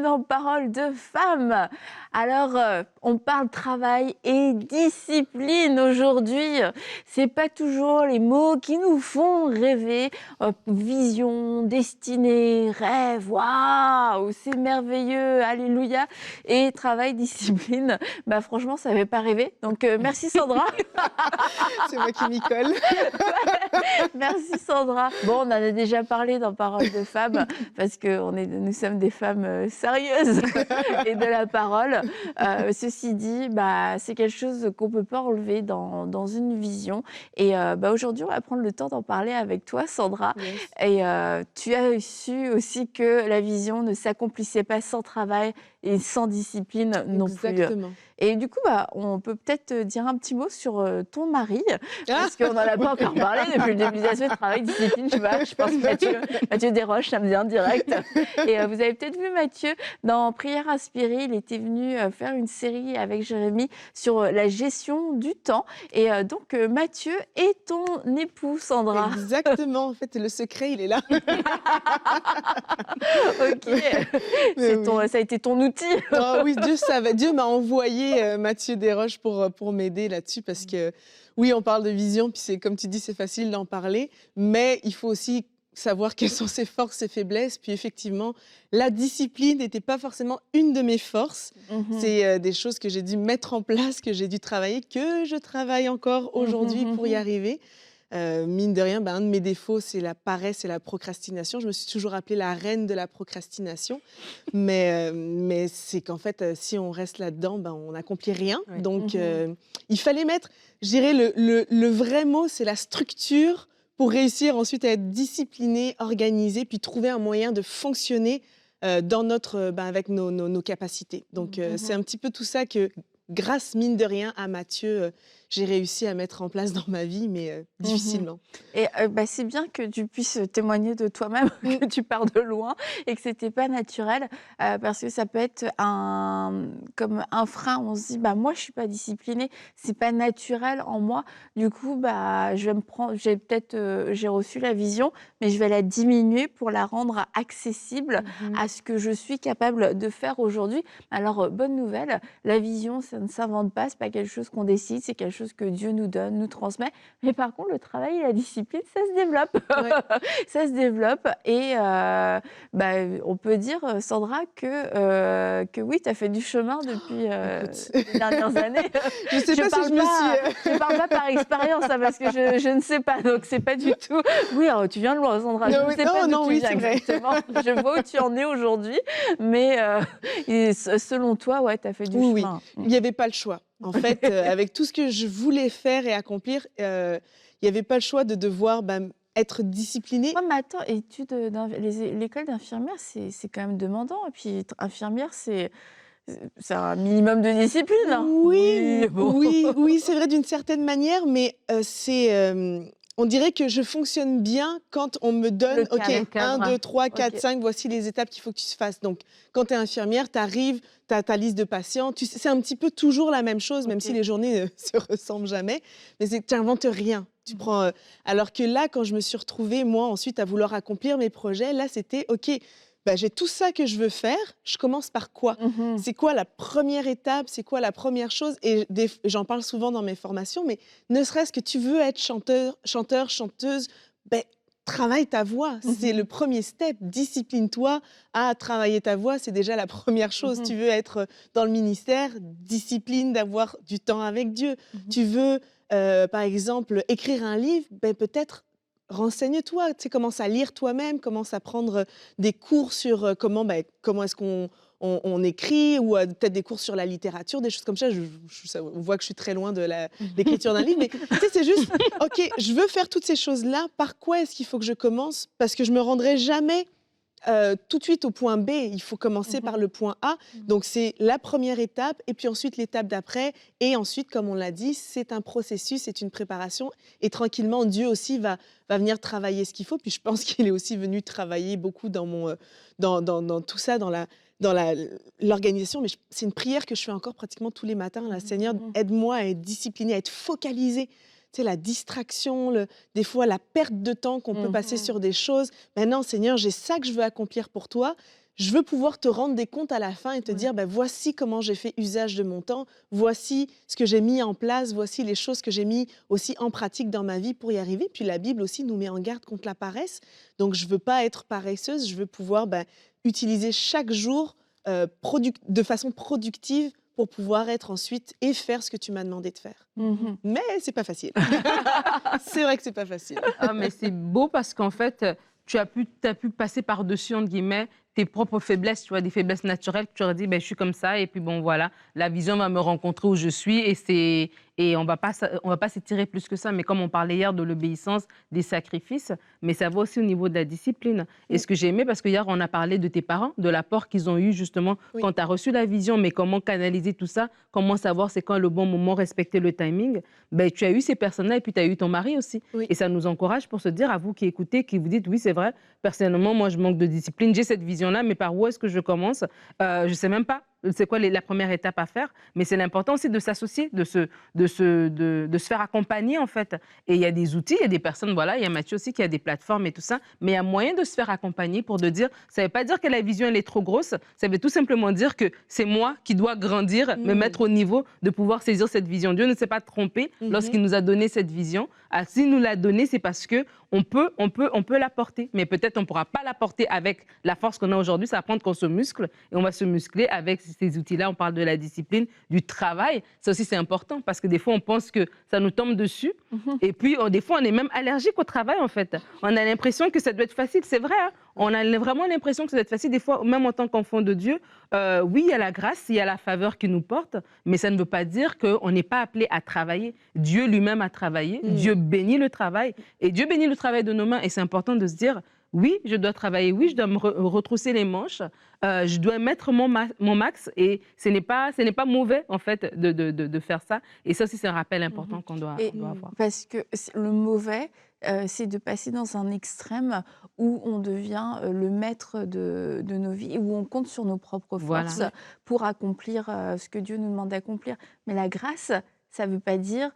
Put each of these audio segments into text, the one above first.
bienvenue dans Parole de femmes. Alors, on parle travail et discipline aujourd'hui. C'est pas toujours les mots qui nous font rêver. Vision, destinée, rêve, waouh, c'est merveilleux, alléluia. Et travail, discipline, bah franchement, ça avait pas rêvé. Donc, merci Sandra. C'est moi qui m'y colle. Merci Sandra. Bon, on en a déjà parlé dans Parole de femmes parce que nous sommes des femmes sérieuses et de la parole. Ceci dit, bah, c'est quelque chose qu'on ne peut pas enlever dans une vision. Et bah, aujourd'hui, on va prendre le temps d'en parler avec toi, Sandra. Yes. Et tu as su aussi que la vision ne s'accomplissait pas sans travail et sans discipline non plus. Exactement. Et du coup, bah, on peut peut-être dire un petit mot sur ton mari, parce Ah qu'on n'en a pas encore parlé depuis le début de la semaine. Travail, discipline, je pense Mathieu Desroches, ça me vient direct. Et vous avez peut-être vu Mathieu dans Prière inspirée, il était venu faire une série avec Jérémy sur la gestion du temps. Et donc, Mathieu est ton époux, Sandra. Exactement. En fait, le secret, il est là. Ok, Mais oui. ça a été ton outil. Oh oui, Dieu savait. Dieu m'a envoyé Mathieu Desroches pour m'aider là-dessus parce que, oui, on parle de vision, puis c'est comme tu dis, c'est facile d'en parler, mais il faut aussi savoir quelles sont ses forces et faiblesses. Puis effectivement, la discipline n'était pas forcément une de mes forces. C'est des choses que j'ai dû mettre en place, que j'ai dû travailler, que je travaille encore aujourd'hui pour y arriver. Mine de rien, ben, un de mes défauts, c'est la paresse et la procrastination. Je me suis toujours appelée la reine de la procrastination. Mais c'est qu'en fait, si on reste là-dedans, ben, on n'accomplit rien. Oui. Donc, il fallait mettre, je dirais, le vrai mot, c'est la structure pour réussir ensuite à être discipliné, organisé, puis trouver un moyen de fonctionner dans avec nos capacités. Donc, c'est un petit peu tout ça que, grâce, mine de rien, à Mathieu, j'ai réussi à mettre en place dans ma vie, mais difficilement. Et bah, c'est bien que tu puisses témoigner de toi-même, que tu pars de loin et que c'était pas naturel, parce que ça peut être comme un frein. On se dit, bah, moi, je suis pas disciplinée, c'est pas naturel en moi. Du coup, bah, j'ai reçu la vision, mais je vais la diminuer pour la rendre accessible à ce que je suis capable de faire aujourd'hui. Alors, bonne nouvelle, la vision, ça ne s'invente pas, c'est pas quelque chose qu'on décide, c'est quelque chose que Dieu nous donne, nous transmet. Mais par contre, le travail et la discipline, ça se développe. Ouais. Ça se développe. Et bah, on peut dire, Sandra, que oui, tu as fait du chemin depuis Écoute. les dernières années. Je sais pas si je me suis... Je parle pas par expérience, hein, parce que je ne sais pas. Donc, c'est pas du tout... Oui, alors, tu viens de loin, Sandra. Non, Je ne oui, sais non, pas d'où non, tu oui, viens c'est vrai. exactement. Je vois où tu en es aujourd'hui. Mais selon toi, ouais, tu as fait du Oui, oui. chemin. Il n'y avait pas le choix. En fait, avec tout ce que je voulais faire et accomplir, il n'y avait pas le choix de devoir être disciplinée. Ouais, mais attends, l'école d'infirmière, c'est quand même demandant. Et puis, être infirmière, c'est un minimum de discipline, hein. Oui, Oui, bon. oui, c'est vrai d'une certaine manière, mais on dirait que je fonctionne bien quand on me donne, Le OK, cadre. 1, 2, 3, 4, Ok. 5, voici les étapes qu'il faut que tu fasses. Donc, quand tu es infirmière, tu arrives, tu as ta liste de patients, c'est un petit peu toujours la même chose, même Ok. si les journées ne se ressemblent jamais, mais tu n'inventes rien. Tu prends, alors que là, quand je me suis retrouvée, moi, ensuite, à vouloir accomplir mes projets, là, c'était, OK, j'ai tout ça que je veux faire, je commence par quoi? Mhm. C'est quoi la première étape? C'est quoi la première chose? Et j'en parle souvent dans mes formations, mais ne serait-ce que tu veux être chanteuse, travaille ta voix. C'est le premier step. Discipline-toi à travailler ta voix. C'est déjà la première chose. Mhm. Tu veux être dans le ministère, discipline d'avoir du temps avec Dieu. Tu veux, par exemple, écrire un livre, peut-être renseigne-toi. Tu sais, commence à lire toi-même, commence à prendre des cours sur comment est-ce qu'on écrit, ou peut-être des cours sur la littérature, des choses comme ça. On voit que je suis très loin de l'écriture d'un livre, mais tu sais, c'est juste, OK, je veux faire toutes ces choses-là, par quoi est-ce qu'il faut que je commence? Parce que je me rendrai jamais tout de suite au point B, il faut commencer par le point A. Donc, c'est la première étape, et puis ensuite l'étape d'après. Et ensuite, comme on l'a dit, c'est un processus, c'est une préparation. Et tranquillement, Dieu aussi va venir travailler ce qu'il faut. Puis je pense qu'il est aussi venu travailler beaucoup dans tout ça, l'organisation. Mais c'est une prière que je fais encore pratiquement tous les matins. Là, Seigneur, aide-moi à être disciplinée, à être focalisée. Tu sais, la distraction, des fois la perte de temps qu'on peut passer sur des choses. Maintenant, Seigneur, j'ai ça que je veux accomplir pour toi. je veux pouvoir te rendre des comptes à la fin et te Ouais. dire, ben, voici comment j'ai fait usage de mon temps, voici ce que j'ai mis en place, voici les choses que j'ai mis aussi en pratique dans ma vie pour y arriver. Puis la Bible aussi nous met en garde contre la paresse. Donc, je veux pas être paresseuse, je veux pouvoir utiliser chaque jour de façon productive pour pouvoir être ensuite et faire ce que tu m'as demandé de faire. Mmh. Mais c'est pas facile. C'est vrai que c'est pas facile. Ah, mais c'est beau parce qu'en fait, t'as pu passer par-dessus, entre guillemets, tes propres faiblesses, tu vois, des faiblesses naturelles que tu aurais dit, ben, je suis comme ça, et puis bon, voilà, la vision va me rencontrer où je suis, et on va pas s'étirer plus que ça. Mais comme on parlait hier de l'obéissance, des sacrifices, mais ça va aussi au niveau de la discipline. Et ce que j'ai aimé, parce que hier, on a parlé de tes parents, de l'apport qu'ils ont eu justement Oui. quand tu as reçu la vision, mais comment canaliser tout ça, comment savoir c'est quand le bon moment, respecter le timing. Ben, tu as eu ces personnes-là, et puis tu as eu ton mari aussi. Oui. Et ça nous encourage pour se dire, à vous qui écoutez, qui vous dites, oui, c'est vrai, personnellement, moi, je manque de discipline, j'ai cette vision-là, mais par où est-ce que je commence? Je ne sais même pas. C'est quoi la première étape à faire? Mais c'est l'important aussi de s'associer, de se faire accompagner, en fait. Et il y a des outils, il y a des personnes, voilà, il y a Mathieu aussi qui a des plateformes et tout ça, mais il y a moyen de se faire accompagner pour de dire, ça ne veut pas dire que la vision, elle est trop grosse, ça veut tout simplement dire que c'est moi qui dois grandir, me mettre au niveau de pouvoir saisir cette vision. Dieu ne s'est pas trompé lorsqu'il nous a donné cette vision. Ah, s'il nous l'a donnée, c'est parce que on peut la porter, mais peut-être on ne pourra pas la porter avec la force qu'on a aujourd'hui. Ça va prendre qu'on se muscle, et on va se muscler avec ces outils-là. On parle de la discipline, du travail. Ça aussi, c'est important, parce que des fois, on pense que ça nous tombe dessus, et puis des fois, on est même allergique au travail, en fait. On a l'impression que ça doit être facile, c'est vrai, hein. On a vraiment l'impression que ça doit être facile. Des fois, même en tant qu'enfant de Dieu, oui, il y a la grâce, il y a la faveur qui nous porte, mais ça ne veut pas dire qu'on n'est pas appelé à travailler. Dieu lui-même a travaillé, Dieu bénit le travail, et Dieu bénit le travail de nos mains, et c'est important de se dire, oui, je dois travailler, oui, je dois me retrousser les manches, je dois mettre mon max, et ce n'est pas mauvais, en fait, de faire ça. Et ça aussi, c'est un rappel important qu'on doit Et avoir. parce que le mauvais, c'est de passer dans un extrême où on devient le maître de nos vies, où on compte sur nos propres Voilà. forces pour accomplir ce que Dieu nous demande d'accomplir. Mais la grâce, ça ne veut pas dire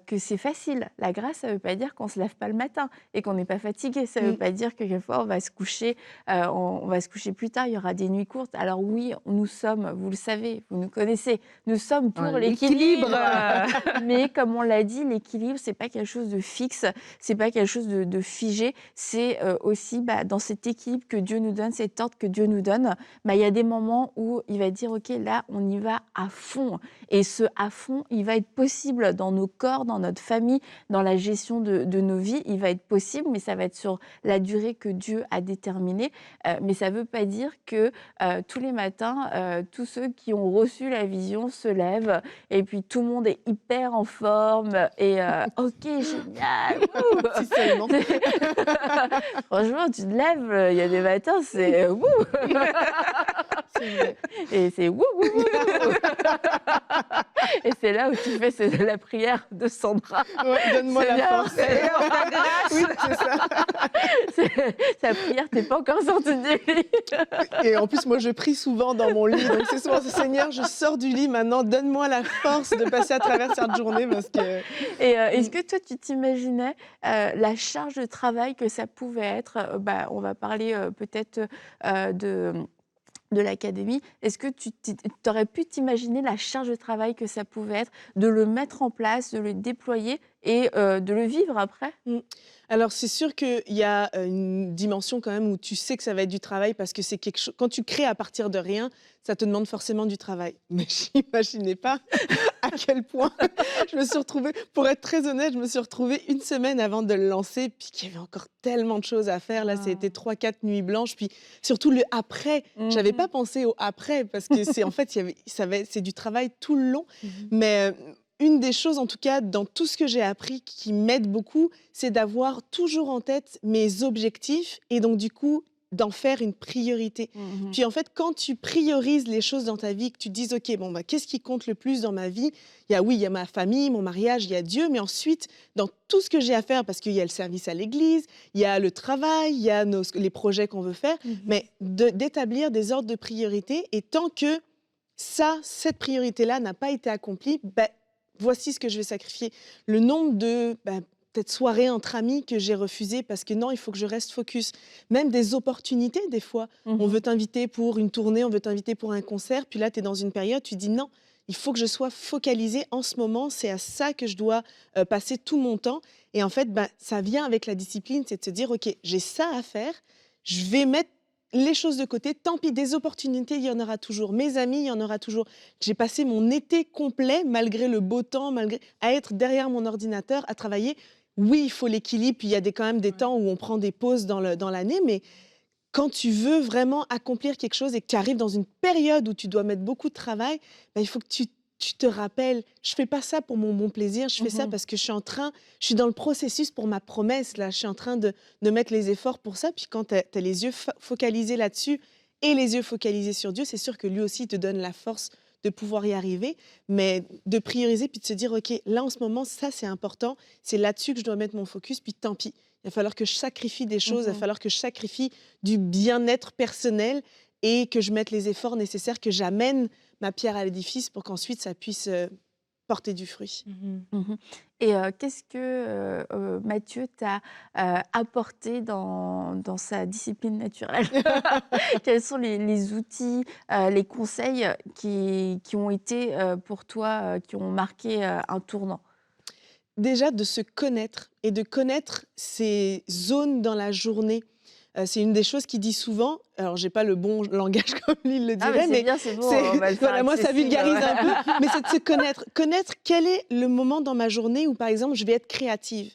que c'est facile. La grâce, ça ne veut pas dire qu'on ne se lève pas le matin et qu'on n'est pas fatigué. Ça ne veut pas dire que quelquefois on va se coucher, on va se coucher plus tard, il y aura des nuits courtes. Alors oui, nous sommes, vous le savez, vous nous connaissez, nous sommes pour l'équilibre. Mais comme on l'a dit, l'équilibre, c'est pas quelque chose de fixe, c'est pas quelque chose de figé. C'est aussi dans cet équilibre que Dieu nous donne, cet ordre que Dieu nous donne, il y a des moments où il va dire, OK, là, on y va à fond. Et ce à fond, il va être possible dans nos corps, dans notre famille, dans la gestion de nos vies. Il va être possible, mais ça va être sur la durée que Dieu a déterminée. Mais ça ne veut pas dire que tous les matins, tous ceux qui ont reçu la vision se lèvent et puis tout le monde est hyper en forme et OK, génial. Si seulement. Franchement, tu te lèves, il y a des matins, c'est wouh. C'est vrai. Et c'est wouh, wouh, wouh. Et c'est là où tu fais la prière de Sandra. Ouais, donne-moi la Seigneur, force. Seigneur, ta grâce. Oui, c'est ça. Sa prière, t'es pas encore sortie du lit. Et en plus, moi, je prie souvent dans mon lit. Donc, c'est souvent, Seigneur, je sors du lit maintenant, donne-moi la force de passer à travers cette journée. Parce que... Et est-ce que toi, tu t'imaginais la charge de travail que ça pouvait être on va parler peut-être de l'académie. Est-ce que tu aurais pu t'imaginer la charge de travail que ça pouvait être, de le mettre en place, de le déployer et de le vivre après? Alors, c'est sûr qu'il y a une dimension quand même où tu sais que ça va être du travail parce que c'est quelque chose. Quand tu crées à partir de rien, ça te demande forcément du travail. Mais je n'imaginais pas à quel point je me suis retrouvée, pour être très honnête, je me suis retrouvée une semaine avant de le lancer, puis qu'il y avait encore tellement de choses à faire. Là, c'était 3-4 nuits blanches, puis surtout le après. J'avais pas pensé au après parce que c'est en fait, c'est du travail tout le long. Mais une des choses, en tout cas, dans tout ce que j'ai appris qui m'aide beaucoup, c'est d'avoir toujours en tête mes objectifs et donc, du coup, d'en faire une priorité. Puis, en fait, quand tu priorises les choses dans ta vie, que tu te dises, OK, qu'est-ce qui compte le plus dans ma vie? Il y a ma famille, mon mariage, il y a Dieu, mais ensuite, dans tout ce que j'ai à faire, parce qu'il y a le service à l'église, il y a le travail, il y a les projets qu'on veut faire, mais d'établir des ordres de priorité. Et tant que cette priorité-là n'a pas été accomplie, voici ce que je vais sacrifier. Le nombre de peut-être soirées entre amis que j'ai refusées parce que non, il faut que je reste focus. Même des opportunités, des fois. On veut t'inviter pour une tournée, on veut t'inviter pour un concert, puis là, tu es dans une période, tu dis non, il faut que je sois focalisée en ce moment, c'est à ça que je dois passer tout mon temps. Et en fait, ça vient avec la discipline, c'est de se dire, OK, j'ai ça à faire, je vais mettre les choses de côté, tant pis, des opportunités, il y en aura toujours. Mes amis, il y en aura toujours. J'ai passé mon été complet, malgré le beau temps, à être derrière mon ordinateur, à travailler. Oui, il faut l'équilibre, puis il y a quand même des temps où on prend des pauses dans l'année, mais quand tu veux vraiment accomplir quelque chose et que tu arrives dans une période où tu dois mettre beaucoup de travail, il faut que tu te rappelles, je fais pas ça pour mon bon plaisir, je fais ça parce que je suis dans le processus pour ma promesse, là, je suis en train de mettre les efforts pour ça. Puis quand tu as les yeux focalisés là-dessus et les yeux focalisés sur Dieu, c'est sûr que lui aussi te donne la force de pouvoir y arriver, mais de prioriser puis de se dire, OK, là en ce moment, ça c'est important, c'est là-dessus que je dois mettre mon focus, puis tant pis. Il va falloir que je sacrifie des choses, il va falloir que je sacrifie du bien-être personnel et que je mette les efforts nécessaires, que j'amène ma pierre à l'édifice pour qu'ensuite ça puisse porter du fruit. Et qu'est-ce que Matthieu t'a apporté dans sa discipline naturelle? Quels sont les outils, les conseils qui ont été pour toi, qui ont marqué un tournant? Déjà de se connaître et de connaître ses zones dans la journée. C'est une des choses qu'il dit souvent. Alors, j'ai pas le bon langage comme lui il le Ah, dirait, mais c'est bien, c'est bon, on va le faire voilà, moi, ça accessible, vulgarise ouais. un peu, mais c'est de se connaître. Connaître quel est le moment dans ma journée où, par exemple, je vais être créative.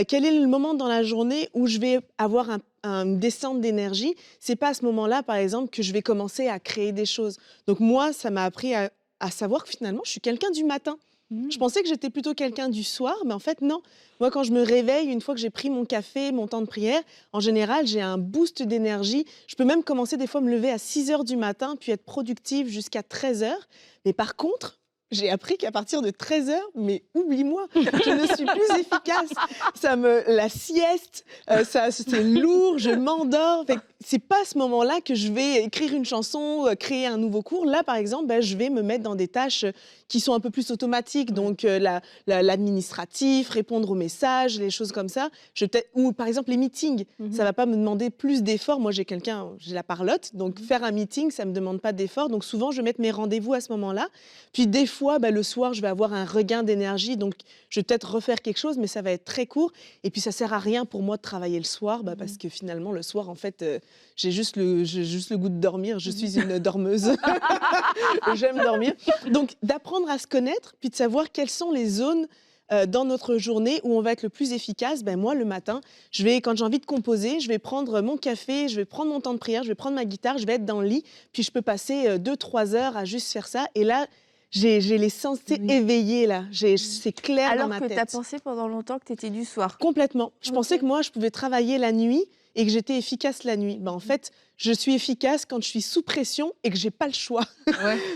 Quel est le moment dans la journée où je vais avoir une descente d'énergie. C'est pas à ce moment-là, par exemple, que je vais commencer à créer des choses. Donc, moi, ça m'a appris à savoir que finalement, je suis quelqu'un du matin. Je pensais que j'étais plutôt quelqu'un du soir, mais en fait, non. Moi, quand je me réveille, une fois que j'ai pris mon café, mon temps de prière, en général, j'ai un boost d'énergie. Je peux même commencer des fois à me lever à 6 heures du matin, puis être productive jusqu'à 13 heures. Mais par contre, j'ai appris qu'à partir de 13 heures, mais oublie-moi, je ne suis plus efficace. La sieste, c'est lourd, je m'endors. C'est pas à ce moment-là que je vais écrire une chanson, créer un nouveau cours. Là, par exemple, je vais me mettre dans des tâches qui sont un peu plus automatiques. Donc, l'administratif, répondre aux messages, les choses comme ça. Ou par exemple, les meetings. Ça va pas me demander plus d'efforts. Moi, j'ai la parlotte. Donc, faire un meeting, ça me demande pas d'efforts. Donc, souvent, je vais mettre mes rendez-vous à ce moment-là. Puis, des fois, le soir, je vais avoir un regain d'énergie. Donc, je vais peut-être refaire quelque chose, mais ça va être très court. Et puis, ça sert à rien pour moi de travailler le soir, parce que finalement, le soir, en fait, j'ai juste le goût de dormir. Je suis une dormeuse. J'aime dormir. Donc, d'apprendre à se connaître, puis de savoir quelles sont les zones dans notre journée où on va être le plus efficace. Moi, le matin, quand j'ai envie de composer, je vais prendre mon café, je vais prendre mon temps de prière, je vais prendre ma guitare, je vais être dans le lit, puis je peux passer 2-3 heures à juste faire ça. Et là, j'ai les sens éveillés, là. C'est clair dans ma tête. Alors que tu as pensé pendant longtemps que tu étais du soir. Complètement. Je pensais que moi, je pouvais travailler la nuit et que j'étais efficace la nuit. En fait, je suis efficace quand je suis sous pression et que j'ai pas le choix.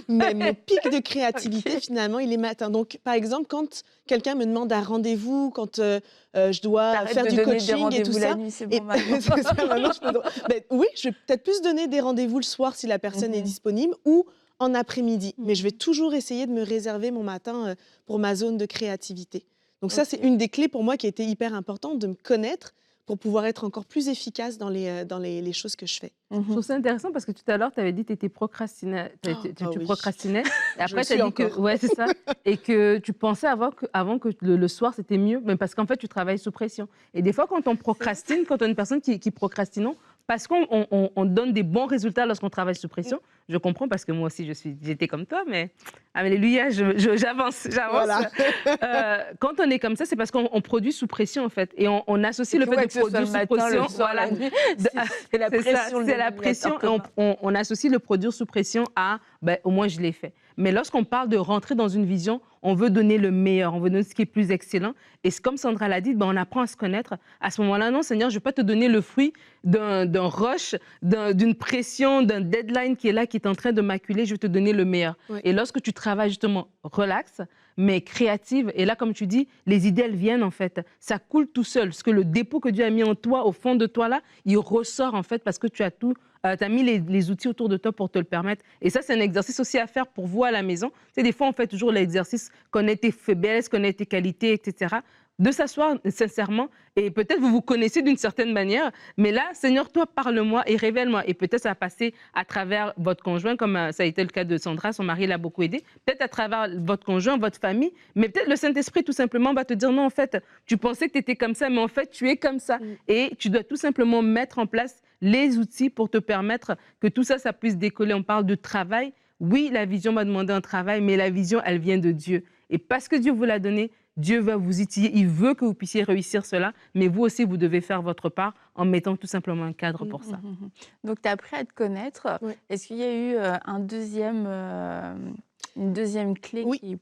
Mais mon pic de créativité, finalement, il est matin. Donc, par exemple, quand quelqu'un me demande un rendez-vous, quand je dois faire du coaching et tout ça. La nuit, c'est bon, maintenant. Ça, maintenant, oui, je vais peut-être plus donner des rendez-vous le soir si la personne est disponible ou en après-midi. Mais je vais toujours essayer de me réserver mon matin pour ma zone de créativité. Donc ça, c'est une des clés pour moi qui a été hyper importante, de me connaître pour pouvoir être encore plus efficace dans les choses que je fais. Je trouve ça intéressant parce que tout à l'heure, tu avais dit que tu étais procrastinais. Tu procrastinais. Et après, tu as dit que. Ouais, c'est ça. Et que tu pensais avant que le soir, c'était mieux. Mais parce qu'en fait, tu travailles sous pression. Et des fois, quand on procrastine, quand on est une personne qui procrastine, parce qu'on donne des bons résultats lorsqu'on travaille sous pression. Je comprends parce que moi aussi, j'étais comme toi, mais alléluia, j'avance. Voilà. Quand on est comme ça, c'est parce qu'on produit sous pression, en fait. Et on associe le fait de produire sous pression. Voilà. C'est la pression. C'est la pression. Et on associe le produire sous pression à au moins, je l'ai fait. Mais lorsqu'on parle de rentrer dans une vision, on veut donner le meilleur, on veut donner ce qui est plus excellent. Et comme Sandra l'a dit, on apprend à se connaître. À ce moment-là, non, Seigneur, je ne vais pas te donner le fruit d'un rush, d'une pression, d'un deadline qui est là, qui est en train de m'acculer. Je vais te donner le meilleur. Oui. Et lorsque tu travailles justement relax, mais créative, et là, comme tu dis, les idées, elles viennent en fait. Ça coule tout seul. Parce que le dépôt que Dieu a mis en toi, au fond de toi là, il ressort en fait parce que tu as tout. Tu as mis les outils autour de toi pour te le permettre. Et ça, c'est un exercice aussi à faire pour vous à la maison. Tu sais, des fois, on fait toujours l'exercice, connaître tes faiblesses, connaître tes qualités, etc. de s'asseoir sincèrement et peut-être vous vous connaissez d'une certaine manière, mais là, Seigneur, toi, parle-moi et révèle-moi. Et peut-être ça va passer à travers votre conjoint, comme ça a été le cas de Sandra, son mari l'a beaucoup aidé, peut-être à travers votre conjoint, votre famille, mais peut-être le Saint-Esprit tout simplement va te dire non, en fait, tu pensais que tu étais comme ça, mais en fait, tu es comme ça. Et tu dois tout simplement mettre en place les outils pour te permettre que tout ça, ça puisse décoller. On parle de travail. Oui, la vision va demander un travail, mais la vision, elle vient de Dieu. Et parce que Dieu vous l'a donné, Dieu va vous outiller. Il veut que vous puissiez réussir cela, mais vous aussi, vous devez faire votre part en mettant tout simplement un cadre pour ça. Donc, tu as appris à te connaître. Ouais. Est-ce qu'il y a eu une deuxième clé Oui. qui...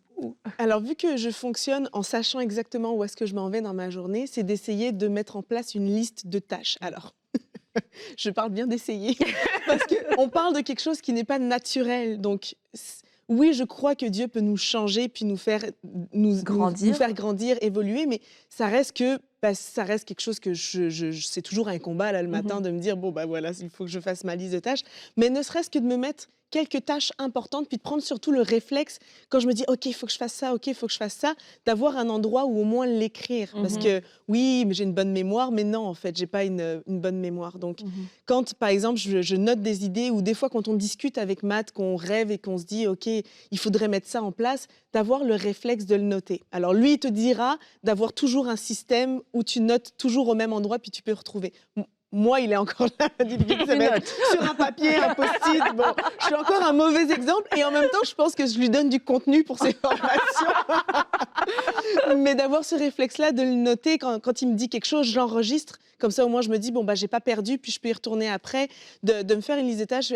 Alors, vu que je fonctionne en sachant exactement où est-ce que je m'en vais dans ma journée, c'est d'essayer de mettre en place une liste de tâches. Alors, je parle bien d'essayer, parce qu'on parle de quelque chose qui n'est pas naturel. Donc, oui, je crois que Dieu peut nous changer, puis nous faire grandir, évoluer, mais ça reste quelque chose que c'est toujours un combat là, le matin de me dire, bon, bah voilà, il faut que je fasse ma liste de tâches. Mais ne serait-ce que de me mettre quelques tâches importantes, puis de prendre surtout le réflexe, quand je me dis, OK, il faut que je fasse ça, OK, il faut que je fasse ça, d'avoir un endroit où au moins l'écrire. Parce que oui, mais j'ai une bonne mémoire, mais non, en fait, j'ai pas une bonne mémoire. Donc, quand, par exemple, je note des idées, ou des fois, quand on discute avec Matt, qu'on rêve et qu'on se dit, OK, il faudrait mettre ça en place, d'avoir le réflexe de le noter. Alors, lui, il te dira d'avoir toujours un système où tu notes toujours au même endroit, puis tu peux retrouver. Moi, il est encore là, la difficulté, c'est mettre sur un papier, un post-it. Bon, je suis encore un mauvais exemple et en même temps, je pense que je lui donne du contenu pour ses formations. Mais d'avoir ce réflexe-là, de le noter, quand il me dit quelque chose, je l'enregistre. Comme ça, au moins, je me dis, bon, bah, j'ai pas perdu, puis je peux y retourner après. De me faire une liste de tâches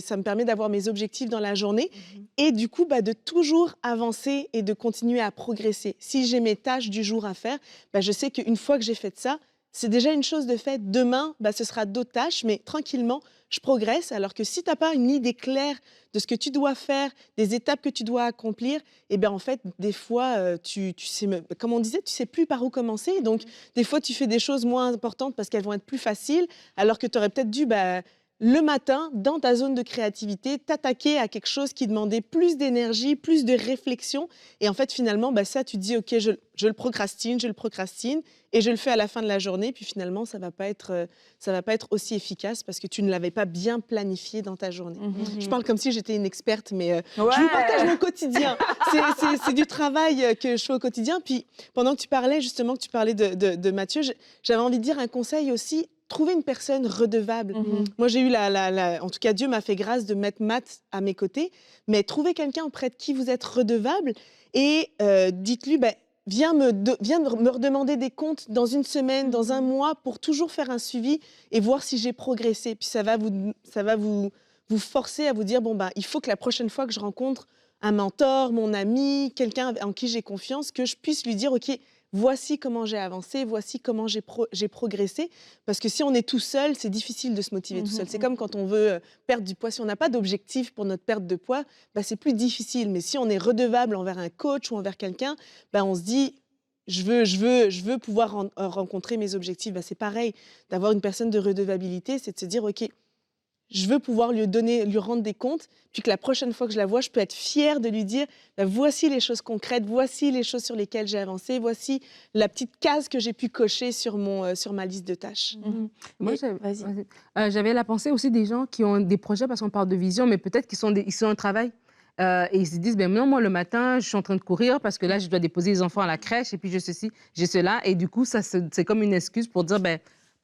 ça me permet d'avoir mes objectifs dans la journée. Et du coup, bah, de toujours avancer et de continuer à progresser. Si j'ai mes tâches du jour à faire, bah, je sais qu'une fois que j'ai fait ça, c'est déjà une chose de faite. Demain, bah, ce sera d'autres tâches, mais tranquillement, je progresse. Alors que si tu n'as pas une idée claire de ce que tu dois faire, des étapes que tu dois accomplir, eh bien, en fait, des fois, tu sais, comme on disait, tu ne sais plus par où commencer. Donc, des fois, tu fais des choses moins importantes parce qu'elles vont être plus faciles, alors que tu aurais peut-être dû... le matin, dans ta zone de créativité, t'attaquer à quelque chose qui demandait plus d'énergie, plus de réflexion. Et en fait, finalement, ça, tu te dis, OK, je le procrastine, et je le fais à la fin de la journée. Puis finalement, ça va pas être aussi efficace parce que tu ne l'avais pas bien planifié dans ta journée. Je parle comme si j'étais une experte, mais je vous partage mon quotidien. C'est du travail que je fais au quotidien. Puis pendant que tu parlais, justement, de Mathieu, j'avais envie de dire un conseil aussi. Trouver une personne redevable. Moi, j'ai eu en tout cas, Dieu m'a fait grâce de mettre Matt à mes côtés, mais trouver quelqu'un auprès de qui vous êtes redevable et dites-lui, viens me redemander des comptes dans une semaine, dans un mois, pour toujours faire un suivi et voir si j'ai progressé. Puis ça va vous forcer à vous dire, il faut que la prochaine fois que je rencontre un mentor, mon ami, quelqu'un en qui j'ai confiance, que je puisse lui dire, OK, voici comment j'ai avancé, voici comment j'ai progressé. Parce que si on est tout seul, c'est difficile de se motiver tout seul. C'est comme quand on veut perdre du poids. Si on n'a pas d'objectif pour notre perte de poids, c'est plus difficile. Mais si on est redevable envers un coach ou envers quelqu'un, on se dit, je veux pouvoir rencontrer mes objectifs. C'est pareil, d'avoir une personne de redevabilité, c'est de se dire, OK, je veux pouvoir lui rendre des comptes, puis que la prochaine fois que je la vois, je peux être fière de lui dire, voici les choses concrètes, voici les choses sur lesquelles j'ai avancé, voici la petite case que j'ai pu cocher sur ma liste de tâches. Moi, j'avais la pensée aussi des gens qui ont des projets, parce qu'on parle de vision, mais peut-être qu'ils sont au travail. Et ils se disent, non, moi, le matin, je suis en train de courir parce que là, je dois déposer les enfants à la crèche, et puis j'ai ceci, j'ai cela. Et du coup, ça, c'est comme une excuse pour dire,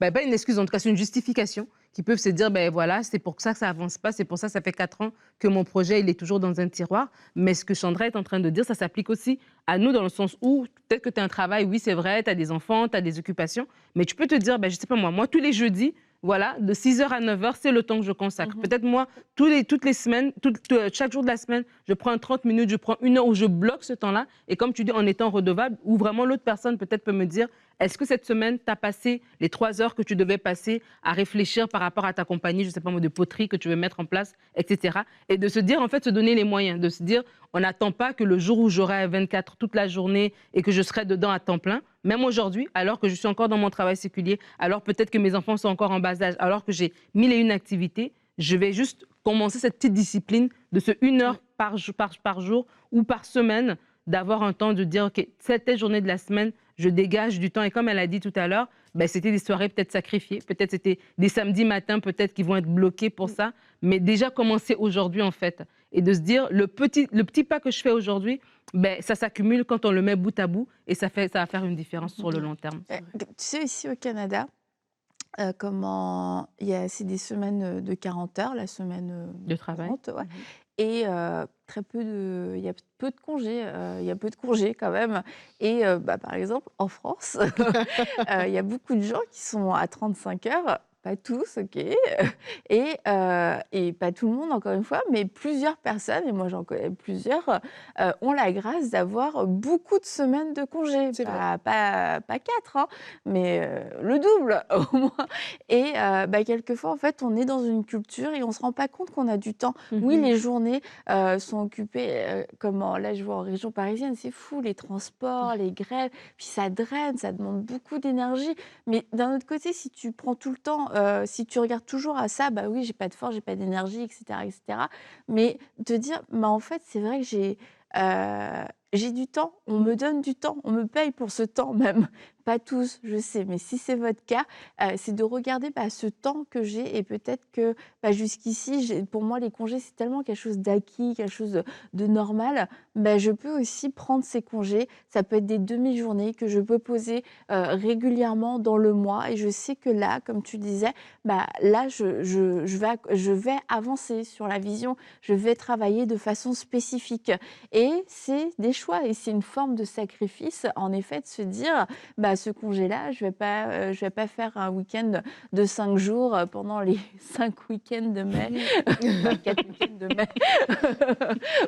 pas une excuse, en tout cas, c'est une justification qui peuvent se dire, voilà, c'est pour ça que ça avance pas, c'est pour ça que ça fait 4 ans que mon projet, il est toujours dans un tiroir. Mais ce que Chandra est en train de dire, ça s'applique aussi à nous dans le sens où peut-être que tu as un travail, oui, c'est vrai, tu as des enfants, tu as des occupations, mais tu peux te dire, je sais pas moi, tous les jeudis, voilà, de 6h à 9h, c'est le temps que je consacre. Peut-être moi, toutes les semaines, chaque jour de la semaine, je prends 30 minutes, je prends 1 heure où je bloque ce temps-là. Et comme tu dis, en étant redevable, ou vraiment l'autre personne peut-être peut me dire, est-ce que cette semaine, tu as passé les 3 heures que tu devais passer à réfléchir par rapport à ta compagnie, je ne sais pas moi, de poterie que tu veux mettre en place, etc. Et de se dire, en fait, se donner les moyens, de se dire, on n'attend pas que le jour où j'aurai 24 toute la journée et que je serai dedans à temps plein, même aujourd'hui, alors que je suis encore dans mon travail séculier, alors peut-être que mes enfants sont encore en bas âge, alors que j'ai 1001 activités, je vais juste commencer cette petite discipline de ce 1 heure par jour ou par semaine d'avoir un temps de dire, OK, cette journée de la semaine, je dégage du temps. Et comme elle a dit tout à l'heure, ben, c'était des soirées peut-être sacrifiées, peut-être c'était des samedis matins, peut-être qui vont être bloqués pour ça. Mais déjà commencer aujourd'hui, en fait. Et de se dire, le petit pas que je fais aujourd'hui, ben, ça s'accumule quand on le met bout à bout et ça va faire une différence sur le long terme. C'est vrai. Tu sais, ici au Canada, c'est des semaines de 40 heures, la semaine De travail. courante, ouais. Et il y a peu de congés, il y a peu de congés quand même. Et par exemple, en France, il y a beaucoup de gens qui sont à 35 heures, pas tous, OK, et pas tout le monde, encore une fois, mais plusieurs personnes, et moi j'en connais plusieurs, ont la grâce d'avoir beaucoup de semaines de congés. C'est vrai. Pas 4, hein, mais le double au moins. Et quelquefois, en fait, on est dans une culture et on ne se rend pas compte qu'on a du temps. Oui, les journées sont occupées, là je vois en région parisienne, c'est fou, les transports, les grèves, puis ça draine, ça demande beaucoup d'énergie. Mais d'un autre côté, si tu prends tout le temps, si tu regardes toujours à ça, bah oui, j'ai pas de force, j'ai pas d'énergie, etc., etc. Mais te dire, bah en fait, c'est vrai que j'ai du temps, on me donne du temps, on me paye pour ce temps même. Pas tous, je sais, mais si c'est votre cas, c'est de regarder ce temps que j'ai et peut-être que jusqu'ici, pour moi, les congés, c'est tellement quelque chose d'acquis, quelque chose de normal. Je peux aussi prendre ces congés. Ça peut être des demi-journées que je peux poser régulièrement dans le mois. Et je sais que là, comme tu disais, là, je vais avancer sur la vision. Je vais travailler de façon spécifique. Et c'est des choix et c'est une forme de sacrifice, en effet, de se dire, ce congé-là, je vais pas faire un week-end de 5 jours pendant les 5 week-ends de mai, enfin 4 week-ends de mai,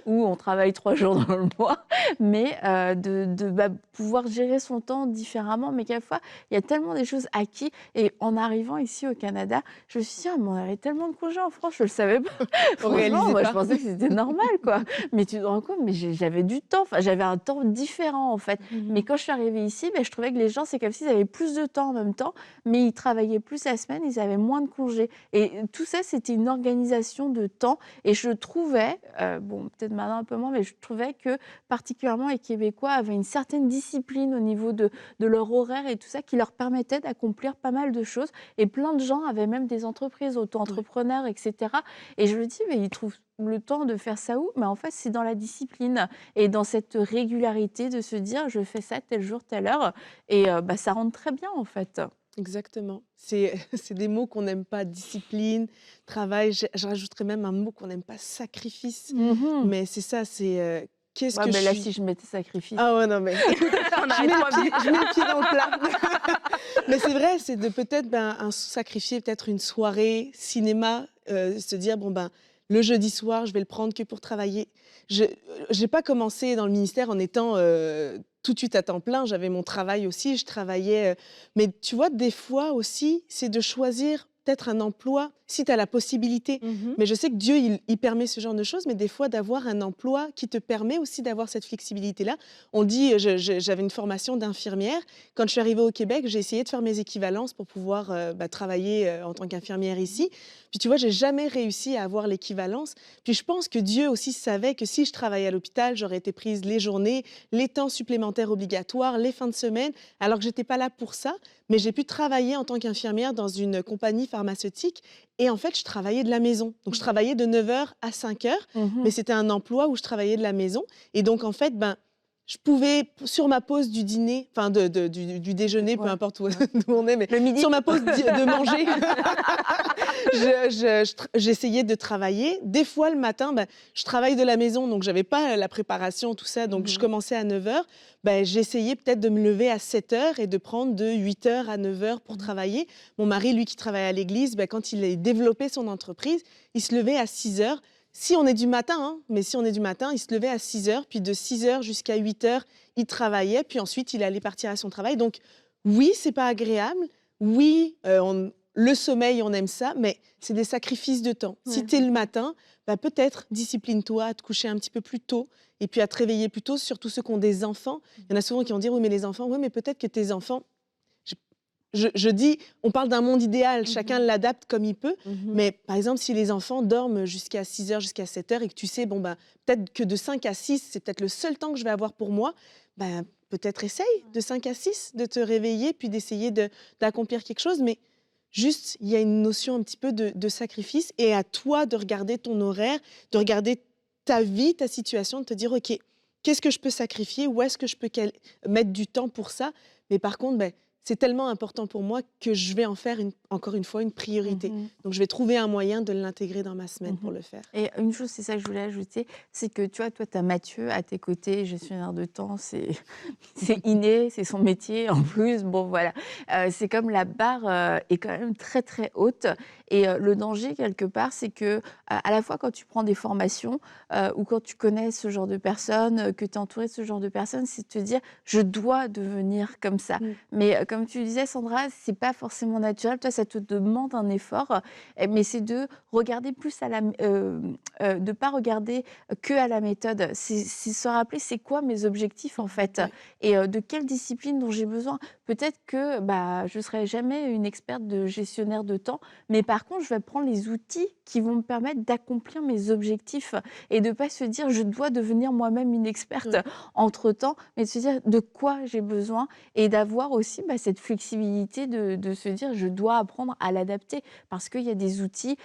où on travaille 3 jours dans le mois, mais pouvoir gérer son temps différemment. Mais quelquefois, il y a tellement des choses acquises. Et en arrivant ici au Canada, je me suis dit, ah, mais on avait tellement de congés en France, je le savais pas. On Franchement, réalisait moi, pas. je pensais que c'était normal, quoi. Mais tu te rends compte, mais j'avais du temps, enfin, j'avais un temps différent, en fait. Mais quand je suis arrivée ici, je trouvais que les gens, c'est comme s'ils avaient plus de temps en même temps, mais ils travaillaient plus la semaine, ils avaient moins de congés. Et tout ça, c'était une organisation de temps. Et je trouvais, peut-être maintenant un peu moins, mais je trouvais que particulièrement les Québécois avaient une certaine discipline au niveau de leur horaire et tout ça, qui leur permettait d'accomplir pas mal de choses. Et plein de gens avaient même des entreprises, auto-entrepreneurs, etc. Et je me dis, mais ils trouvent le temps de faire ça où? Mais en fait, c'est dans la discipline et dans cette régularité de se dire, je fais ça tel jour, telle heure. Et ça rentre très bien, en fait. Exactement. C'est c'est des mots qu'on n'aime pas, discipline, travail. Je rajouterais même un mot qu'on n'aime pas, sacrifice. Mais c'est ça, c'est qu'est-ce Ouais, que mais je là, suis. si je mettais sacrifice. Ah ouais, non, mais On je arrête mets pas le pied, vite. je mets le pied dans le plat. Mais c'est vrai, c'est de peut-être sacrifier peut-être une soirée cinéma, se dire, le jeudi soir, je vais le prendre que pour travailler. Je n'ai pas commencé dans le ministère en étant tout de suite à temps plein. J'avais mon travail aussi, je travaillais. Mais tu vois, des fois aussi, c'est de choisir peut-être un emploi, si tu as la possibilité. Mais je sais que Dieu, il permet ce genre de choses, mais des fois, d'avoir un emploi qui te permet aussi d'avoir cette flexibilité-là. On dit, j'avais une formation d'infirmière. Quand je suis arrivée au Québec, j'ai essayé de faire mes équivalences pour pouvoir travailler en tant qu'infirmière ici. Puis tu vois, j'ai jamais réussi à avoir l'équivalence. Puis je pense que Dieu aussi savait que si je travaillais à l'hôpital, j'aurais été prise les journées, les temps supplémentaires obligatoires, les fins de semaine, alors que j'étais pas là pour ça. Mais j'ai pu travailler en tant qu'infirmière dans une compagnie pharmaceutique et en fait, je travaillais de la maison. Donc, je travaillais de 9 heures à 5 heures, mais c'était un emploi où je travaillais de la maison. Et donc, en fait, je pouvais, sur ma pause du dîner, enfin du déjeuner, peu Ouais. importe où on est, mais Le midi. sur ma pause de manger, j'essayais de travailler. Des fois, le matin, je travaille de la maison, donc je n'avais pas la préparation, tout ça. Donc, je commençais à 9 heures. J'essayais peut-être de me lever à 7 heures et de prendre de 8 heures à 9 heures pour travailler. Mon mari, lui, qui travaille à l'église, quand il a développé son entreprise, il se levait à 6 heures. Si on est du matin, hein, mais si on est du matin, il se levait à 6 heures, puis de 6 heures jusqu'à 8 heures, il travaillait, puis ensuite, il allait partir à son travail. Donc, oui, c'est pas agréable. Oui, le sommeil, on aime ça, mais c'est des sacrifices de temps. Ouais. Si tu es le matin, peut-être discipline-toi à te coucher un petit peu plus tôt et puis à te réveiller plus tôt, surtout ceux qui ont des enfants. Il y en a souvent qui vont dire, oui, mais les enfants, oui, mais peut-être que tes enfants... je dis, on parle d'un monde idéal, chacun l'adapte comme il peut. Mhm. Mais par exemple, si les enfants dorment jusqu'à 6 heures, jusqu'à 7 heures et que tu sais, bon, ben, peut-être que de 5 à 6, c'est peut-être le seul temps que je vais avoir pour moi, ben, peut-être essaye de 5 à 6 de te réveiller puis d'essayer d'accomplir quelque chose. Mais juste, il y a une notion un petit peu de sacrifice et à toi de regarder ton horaire, de regarder ta vie, ta situation, de te dire, OK, qu'est-ce que je peux sacrifier? Où est-ce que je peux mettre du temps pour ça? Mais par contre, ben, c'est tellement important pour moi que je vais en faire, encore une fois, une priorité. Mhm. Donc, je vais trouver un moyen de l'intégrer dans ma semaine pour Mhm. le faire. Et une chose, c'est ça que je voulais ajouter, c'est que tu vois, toi, tu as Mathieu à tes côtés, gestionnaire de temps, c'est c'est inné, c'est son métier en plus. Bon, voilà. C'est comme la barre est quand même très, très haute. Et le danger, quelque part, c'est que à la fois quand tu prends des formations ou quand tu connais ce genre de personnes, que tu es entouré de ce genre de personnes, c'est de te dire, je dois devenir comme ça. Mm. Mais comme tu disais, Sandra, c'est pas forcément naturel. Toi, ça te demande un effort, mais c'est de regarder plus à de pas regarder que à la méthode. C'est se rappeler c'est quoi mes objectifs en fait Ouais. et de quelle discipline dont j'ai besoin. Peut-être que bah je serai jamais une experte de gestionnaire de temps, mais par contre je vais prendre les outils qui vont me permettre d'accomplir mes objectifs et de pas se dire je dois devenir moi-même une experte Ouais. entre temps, mais de se dire de quoi j'ai besoin et d'avoir aussi bah, cette flexibilité de se dire je dois apprendre à l'adapter parce qu'il y a des outils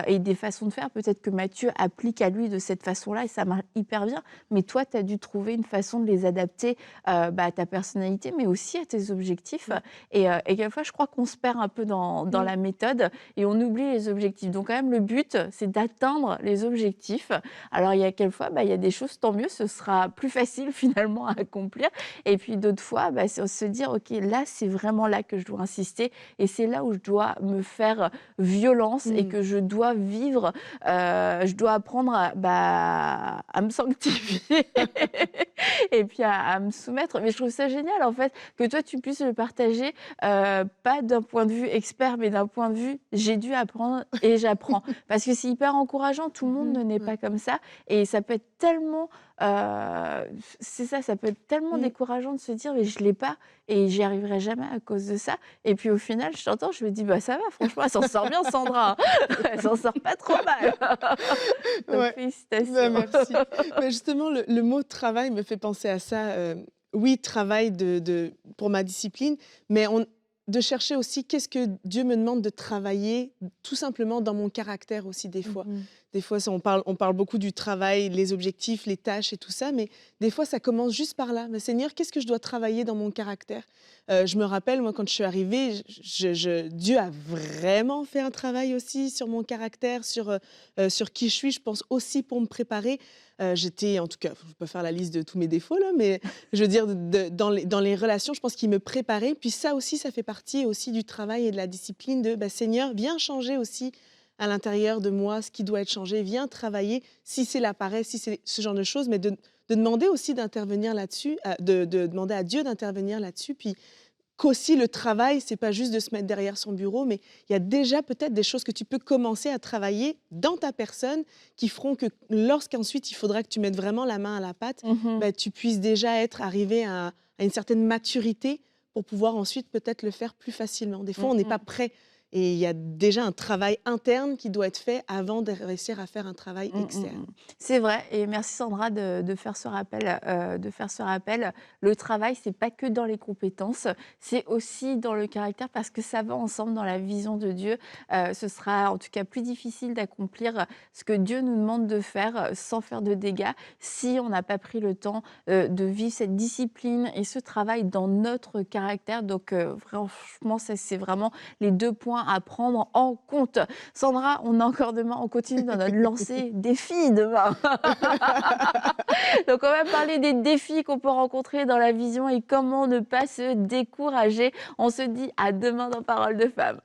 et des façons de faire. Peut-être que Mathieu applique à lui de cette façon-là et ça marche hyper bien, mais toi, tu as dû trouver une façon de les adapter bah, à ta personnalité, mais aussi à tes objectifs. Mm. Et quelquefois, je crois qu'on se perd un peu dans Mm. la méthode et on oublie les objectifs. Donc, quand même, le but, c'est d'atteindre les objectifs. Alors, il y a quelquefois, bah, il y a des choses, tant mieux, ce sera plus facile finalement à accomplir. Et puis, d'autres fois, bah, c'est se dire, OK, là, c'est vraiment là que je dois insister et c'est là où je dois me faire violence et Mm. que je dois vivre, je dois apprendre à me sanctifier et puis à me soumettre. Mais je trouve ça génial, en fait, que toi, tu puisses le partager, pas d'un point de vue expert, mais d'un point de vue: «J'ai dû apprendre et j'apprends». Parce que c'est hyper encourageant, tout le monde Mhm. ne n'est Ouais. pas comme ça et ça peut être tellement, c'est ça, ça peut être tellement Mm. décourageant de se dire: «Mais je l'ai pas et j'y arriverai jamais à cause de ça». Et puis au final, je t'entends, je me dis: «Bah, ça va, franchement, elle s'en sort bien Sandra, hein. Elle s'en sort pas trop mal». Donc Ouais. Bah, félicitations. merci. Mais justement, le mot travail me fait penser à ça. Oui, travail pour ma discipline, mais de chercher aussi qu'est-ce que Dieu me demande de travailler, tout simplement dans mon caractère aussi des fois. Mmh. Des fois, on parle beaucoup du travail, les objectifs, les tâches et tout ça, mais des fois, ça commence juste par là. Mais Seigneur, qu'est-ce que je dois travailler dans mon caractère? Je me rappelle, moi, quand je suis arrivée, Dieu a vraiment fait un travail aussi sur mon caractère, sur qui je suis, je pense aussi pour me préparer. J'étais, en tout cas, je ne vais pas faire la liste de tous mes défauts, là, mais je veux dire, dans les relations, je pense qu'il me préparait. Puis ça aussi, ça fait partie aussi du travail et de la discipline de, bah, Seigneur, viens changer aussi à l'intérieur de moi ce qui doit être changé, viens travailler, si c'est la paresse, si c'est ce genre de choses, mais de demander aussi d'intervenir là-dessus, de demander à Dieu d'intervenir là-dessus, puis qu'aussi le travail, c'est pas juste de se mettre derrière son bureau, mais il y a déjà peut-être des choses que tu peux commencer à travailler dans ta personne qui feront que lorsqu'ensuite il faudra que tu mettes vraiment la main à la pâte, Mmh. bah, tu puisses déjà être arrivé à une certaine maturité pour pouvoir ensuite peut-être le faire plus facilement. Des fois, on n'est pas Mmh. prêt et il y a déjà un travail interne qui doit être fait avant de réussir à faire un travail Mmh, mmh, externe. mmh. C'est vrai et merci Sandra de faire ce rappel, de faire ce rappel. Le travail, c'est pas que dans les compétences, c'est aussi dans le caractère parce que ça va ensemble dans la vision de Dieu. Ce sera en tout cas plus difficile d'accomplir ce que Dieu nous demande de faire, sans faire de dégâts, si on n'a pas pris le temps, de vivre cette discipline et ce travail dans notre caractère. Donc, franchement, ça, c'est vraiment les 2 points à prendre en compte. Sandra, on a encore demain, on continue dans notre lancée défi demain. Donc on va parler des défis qu'on peut rencontrer dans la vision et comment ne pas se décourager. On se dit à demain dans Parole de Femme.